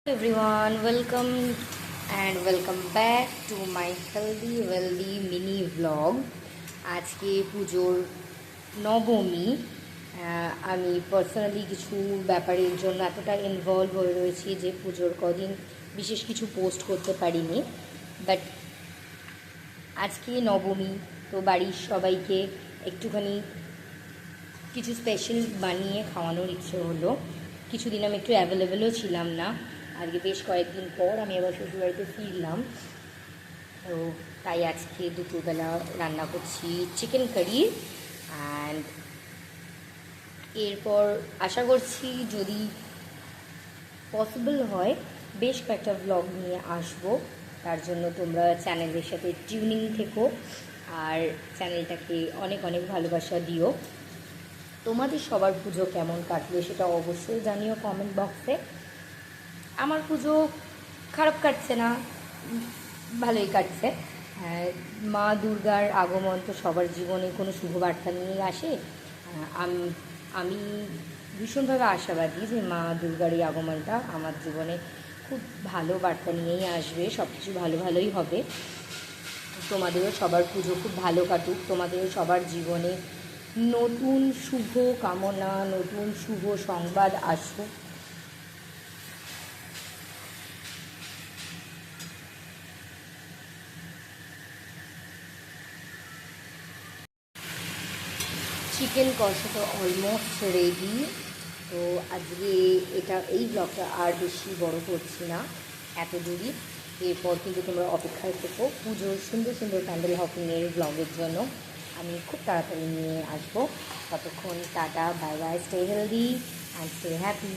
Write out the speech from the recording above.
Everyone, welcome back to my healthy wealthy mini vlog. আজকে পুজোর নবমী। আমি পার্সোনালি কিছু ব্যাপারের জন্য এতটা ইনভলভ হয়ে রয়েছি যে পুজোর কদিন বিশেষ কিছু পোস্ট করতে পারিনি। বাট আজকে নবমী, তো বাড়ির সবাইকে একটুখানি কিছু স্পেশাল বানিয়ে খাওয়ানোর ইচ্ছে হলো। কিছুদিন আমি একটু অ্যাভেলেবেলও ছিলাম না। আজকে বেশ কয়েকদিন পর আমি আবার শ্বশুরবাড়িতে ফিরলাম, তো তাই আজকে দুপুরবেলা রান্না করছি চিকেন কারি। অ্যান্ড এরপর আশা করছি যদি পসিবল হয় বেশ কয়েকটা ভ্লগ নিয়ে আসবো। তার জন্য তোমরা চ্যানেলের সাথে টিউনিং থেকো আর চ্যানেলটাকে অনেক অনেক ভালোবাসা দিও। তোমাদের সবার পুজো কেমন কাটলো সেটা অবশ্যই জানিও কমেন্ট বক্সে। আমার পুজো খারাপ কাটছে না, ভালোই কাটছে। মা দুর্গার আগমন তো সবার জীবনে কোনো শুভবার্তা নিয়েই আসে। আমি ভীষণভাবে আশাবাদী যে মা দুর্গার এই আগমনটা আমার জীবনে খুব ভালো বার্তা নিয়েই আসবে, সব কিছু ভালো ভালোই হবে। তোমাদেরও সবার পুজো খুব ভালো কাটুক, তোমাদেরও সবার জীবনে নতুন শুভ কামনা, নতুন শুভ সংবাদ আসুক। চিকেন কষা তো অলমোস্ট রেডি। তো আজকে এই ব্লগটা আর বেশি বড় করছি না, এত দূরই। এরপর কিন্তু তোমরা অপেক্ষায় থেকো পুজোর সুন্দর সুন্দর প্যান্ডেল হপিংয়ের ব্লগের জন্য। আমি খুব তাড়াতাড়ি নিয়ে আসবো। ততক্ষণ tata, bye bye, stay healthy and stay happy.